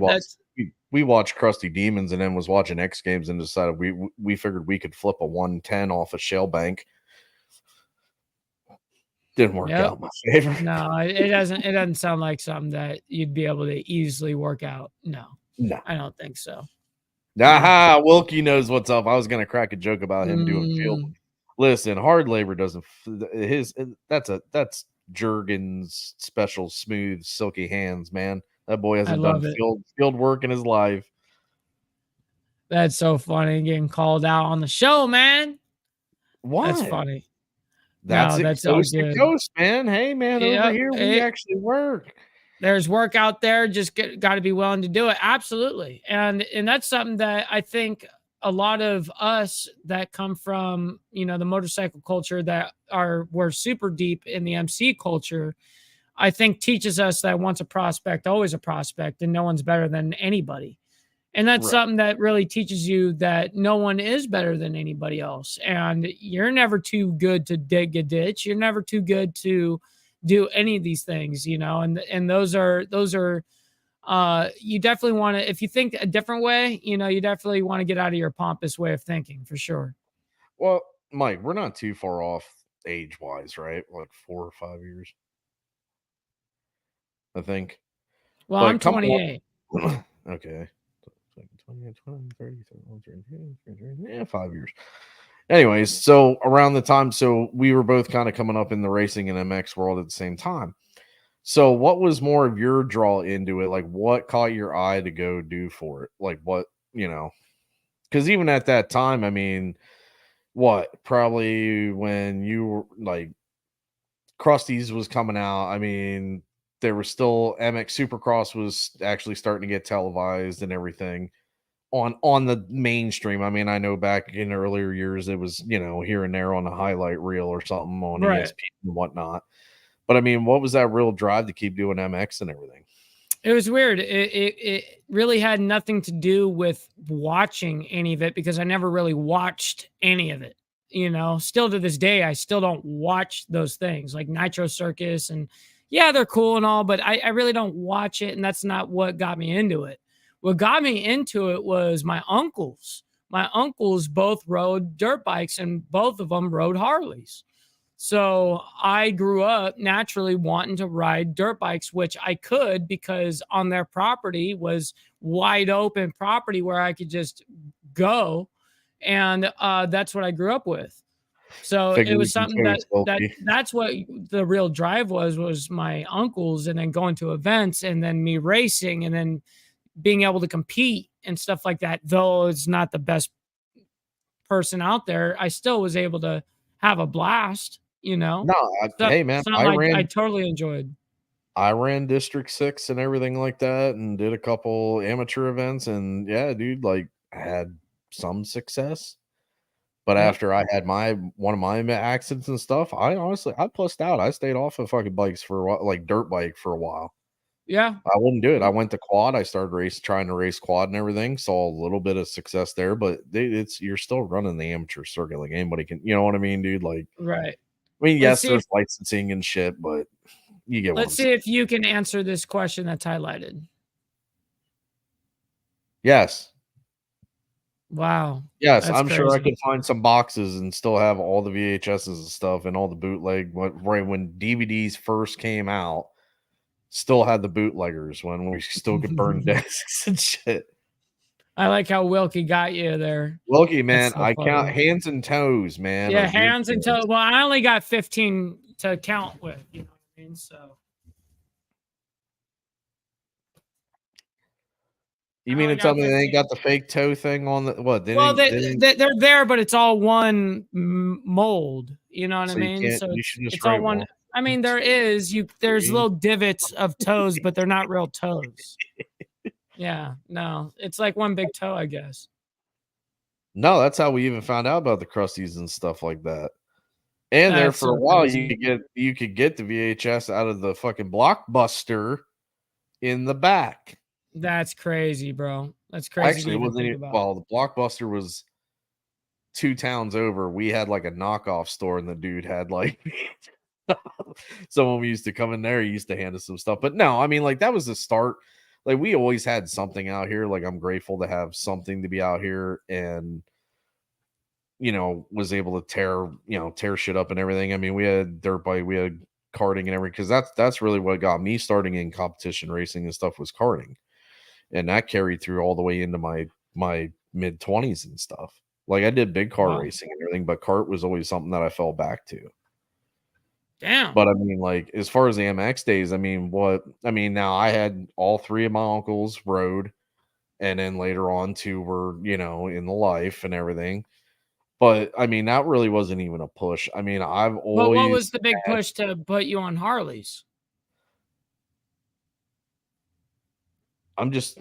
we watched Krusty Demons and then was watching X Games and decided we figured we could flip a 110 off a shell bank. Didn't work out in my favor.
No, it doesn't sound like something that you'd be able to easily work out. No, I don't think so.
Aha, Wilkie knows what's up. I was gonna crack a joke about him doing field. Listen, hard labor doesn't that's Jurgen's special smooth silky hands, man. That boy hasn't done field work in his life.
That's so funny, getting called out on the show, man.
Why?
That's funny.
That's coast to coast, man. Hey, man, over here we actually work.
There's work out there. Just got to be willing to do it. Absolutely, and that's something that I think a lot of us that come from the motorcycle culture we're super deep in the MC culture, I think teaches us that once a prospect, always a prospect, and no one's better than anybody. And that's something that really teaches you that no one is better than anybody else. And you're never too good to dig a ditch. You're never too good to do any of these things, and those are you definitely want to, if you think a different way, you definitely want to get out of your pompous way of thinking, for sure.
Well, Mike, we're not too far off age wise, right? Like 4 or 5 years, I think.
Well, but I'm 28.
Okay. 20, 30, 31, 5 years. Anyways, so around the time, so we were both kind of coming up in the racing and MX world at the same time. So what was more of your draw into it? Like, what caught your eye to go do for it? Like, what, because even at that time, I mean, probably when you were like Krusty's was coming out, I mean, there was still MX Supercross was actually starting to get televised and everything on the mainstream. I mean, I know back in earlier years it was, here and there on a highlight reel or something on ESPN and whatnot. But I mean, what was that real drive to keep doing MX and everything?
It was weird. It really had nothing to do with watching any of it, because I never really watched any of it. Still to this day, I still don't watch those things like Nitro Circus, and yeah, they're cool and all, but I really don't watch it. And that's not what got me into it. What got me into it was my uncles. My uncles both rode dirt bikes, and both of them rode Harleys. So I grew up naturally wanting to ride dirt bikes, which I could because on their property was wide open property where I could just go. And that's what I grew up with. So it was something that's what the real drive was my uncles, and then going to events, and then me racing, and then being able to compete and stuff like that. Though it's not the best person out there, I still was able to have a blast, No,
hey man,
I totally enjoyed.
I ran District 6 and everything like that, and did a couple amateur events, and yeah, dude, like I had some success. But after I had one of my accidents and stuff, I plussed out. I stayed off of fucking bikes for a while, like dirt bike for a while.
Yeah,
I wouldn't do it. I went to quad. I started trying to race quad and everything. Saw a little bit of success there, but you're still running the amateur circuit. Like anybody can, you know what I mean, dude? Like,
right.
I mean, yes, there's licensing and shit, but you get.
Let's see if you can answer this question that's highlighted.
Yes.
Wow.
Yes, I'm crazy. Sure I could find some boxes and still have all the VHSs and stuff and all the bootleg. Right when DVDs first came out, still had the bootleggers when we still could burn discs and shit.
I like how Wilkie got you there.
Wilkie, man, so I count hands and toes, man.
Yeah, hands and toes. Well, I only got 15 to count with, you know what I mean? So
You mean to tell me they ain't got the fake toe thing on the what?
They're there, but it's all one mold. You know what I mean?
So
it's all one. I mean, there's little divots of toes, but they're not real toes. Yeah, no, it's like one big toe, I guess.
No, that's how we even found out about the crusties and stuff like that. And there for a while, you could get the VHS out of the fucking Blockbuster in the back.
That's crazy, bro. That's crazy.
Actually, it wasn't even, well, the Blockbuster was 2 towns over. We had like a knockoff store, and the dude had like someone used to come in there. He used to hand us some stuff. But no, I mean, like that was the start. Like we always had something out here. Like I'm grateful to have something to be out here, and was able to tear shit up and everything. I mean, we had dirt bike, we had karting and everything, because that's really what got me starting in competition racing and stuff was karting. And that carried through all the way into my mid 20s and stuff. Like I did big car racing and everything, but kart was always something that I fell back to.
Damn.
But I mean, like as far as the MX days, now I had all 3 of my uncles rode, and then later on 2 were, in the life and everything. But I mean, that really wasn't even a push. I mean, I've always.
But what was the big push to put you on Harleys?
What was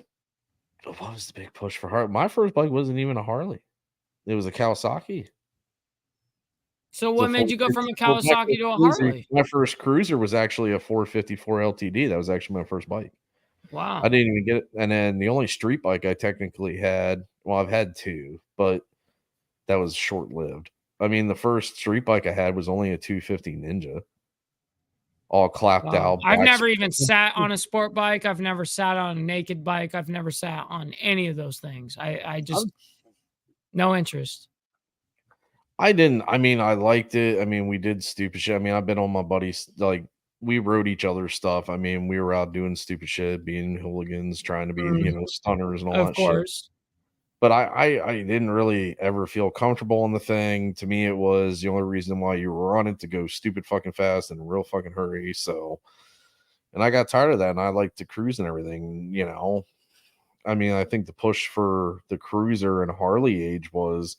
the big push for Harley? My first bike wasn't even a Harley. It was a Kawasaki.
So what made you go from a Kawasaki to a Harley?
My first cruiser was actually a 454 LTD. That was actually my first bike.
Wow.
I didn't even get it. And then the only street bike I technically had, well, I've had 2, but that was short-lived. I mean, the first street bike I had was only a 250 Ninja. All clapped out.
I've never even sat on a sport bike. I've never sat on a naked bike. I've never sat on any of those things. I just no interest.
I didn't. I mean, I liked it. I mean, we did stupid shit. I mean, I've been on my buddies, like we rode each other's stuff. I mean, we were out doing stupid shit, being hooligans, trying to be, stunners and all that shit. But I didn't really ever feel comfortable in the thing. To me, it was the only reason why you were on it to go stupid fucking fast in a real fucking hurry. So, and I got tired of that, and I liked to cruise and everything, I mean, I think the push for the cruiser and Harley age was,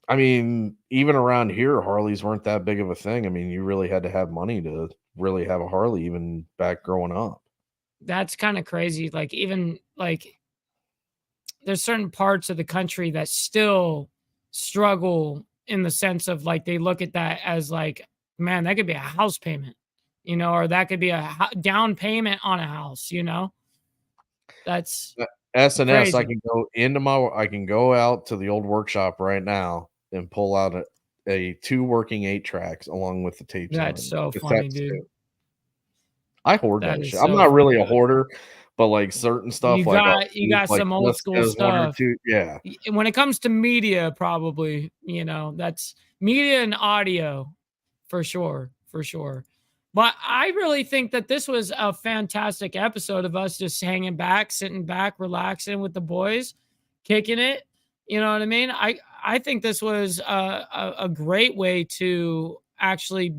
I mean, even around here, Harleys weren't that big of a thing. I mean, you really had to have money to really have a Harley, even back growing up.
That's kind of crazy. Like, even like, there's certain parts of the country that still struggle in the sense of like, they look at that as like, man, that could be a house payment, or that could be a down payment on a house, That's
S&S. I can go out to the old workshop right now and pull out a 2 working 8 tracks along with the tapes.
That's so funny, dude.
I hoard that shit. I'm not really a hoarder, but like certain stuff,
you got some old school stuff.
Yeah.
When it comes to media, probably, that's media and audio for sure. But I really think that this was a fantastic episode of us just hanging back, sitting back, relaxing with the boys, kicking it. You know what I mean? I think this was a great way to actually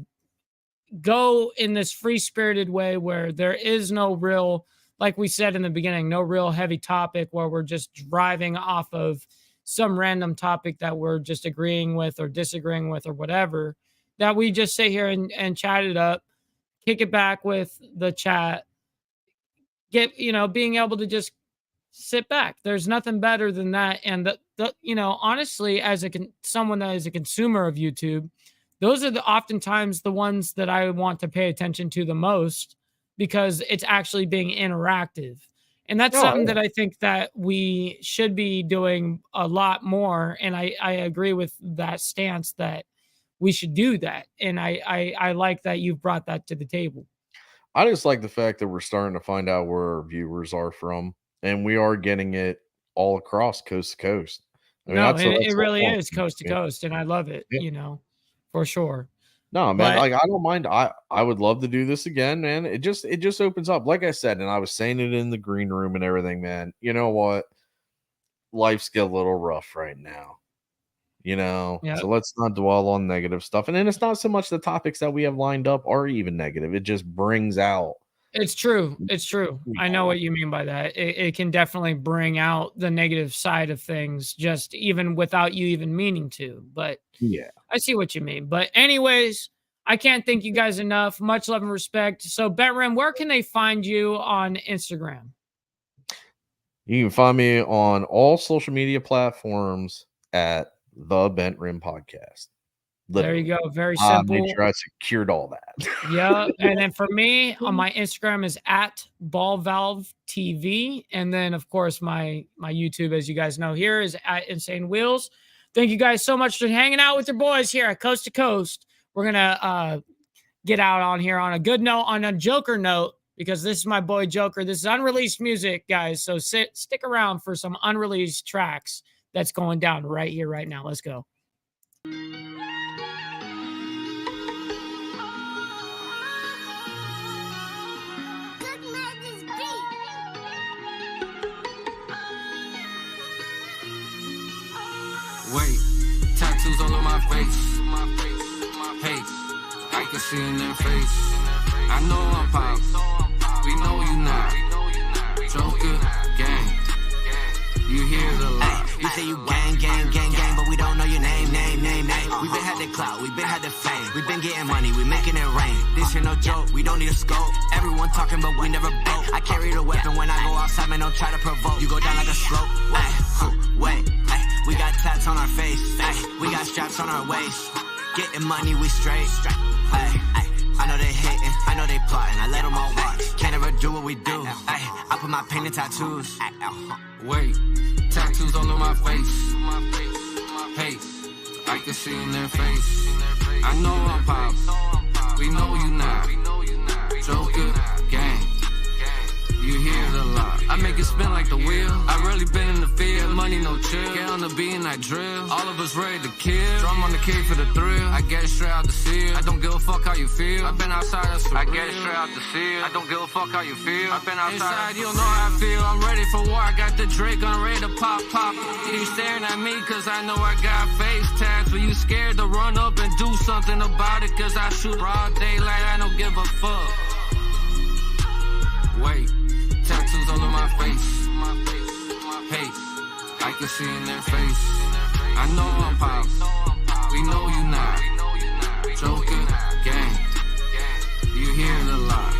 go in this free-spirited way where there is no real, like we said in the beginning, no real heavy topic where we're just driving off of some random topic that we're just agreeing with or disagreeing with or whatever, that we just sit here and chat it up, kick it back with the chat, being able to just sit back. There's nothing better than that. And honestly, as someone that is a consumer of YouTube, those are oftentimes the ones that I want to pay attention to the most, because it's actually being interactive. And that's something that I think that we should be doing a lot more. And I agree with that stance that we should do that. And I like that you've brought that to the table.
I just like the fact that we're starting to find out where our viewers are from, and we are getting it all across coast to coast.
I mean, it really is coast to coast, and I love it, for sure.
No, man, like I don't mind. I would love to do this again, man. It just opens up. Like I said, and I was saying it in the green room and everything, man. You know what? Life's get a little rough right now. So let's not dwell on negative stuff. And then it's not so much the topics that we have lined up are even negative. It just brings out
It's true. It's true. I know what you mean by that. It can definitely bring out the negative side of things, just even without you even meaning to. But
Yeah.
I see what you mean. But anyways, I can't thank you guys enough. Much love and respect. So Bentrim, where can they find you on Instagram?
You can find me on all social media platforms at the Bentrim Podcast.
There you go. Very simple.
I made sure I secured all that.
Yeah. And then for me, on my Instagram is at Ball Valve TV. And then, of course, my YouTube, as you guys know here, is at Insane Wheels. Thank you guys so much for hanging out with your boys here at Coast to Coast. We're going to get out on here on a good note, on a Joker note, because this is my boy Joker. This is unreleased music, guys. So stick around for some unreleased tracks that's going down right here, right now. Let's go.
Wait, tattoos all on my face. Hey, I can see in their face. I know I'm pop. We know you not. Joker, gang. You hear the lot.
You say you gang, but we don't know your name. We been had the clout, we been had the fame. We been getting money, we making it rain. This here no joke, we don't need a scope. Everyone talking, but we never broke. I carry the weapon when I go outside, man, don't try to provoke. You go down like a slope. Wait, we got tats on our face. We got straps on our waist. Getting money, we straight. I know they hating, I know they plotting. I let them all watch. Can't ever do what we do. I put my paint in tattoos.
Wait, tattoos all on my face. Hey, I can see in their face. I know I'm pop. We know you not. Joker, gang. You hear the lot. I make it spin like the wheel. I really been in the field. Money, no chill. Get on the beat and I drill. All of us ready to kill. Drum on the key for the thrill. I get it straight out the seal. I don't give a fuck how you feel. I've been outside, that's for real. I get it straight out the seal. I don't give a fuck how you feel. I've been outside. Inside, you don't know how I feel. I'm ready for war. I got the Drake on ready to pop. You staring at me cause I know I got face tats. But you scared to run up and do something about it cause I shoot broad daylight. I don't give a fuck. Wait. Tattoos all on my face. Hey, I can see in their face. I know I'm pop. We know you not. Joker, gang. You hear the lot.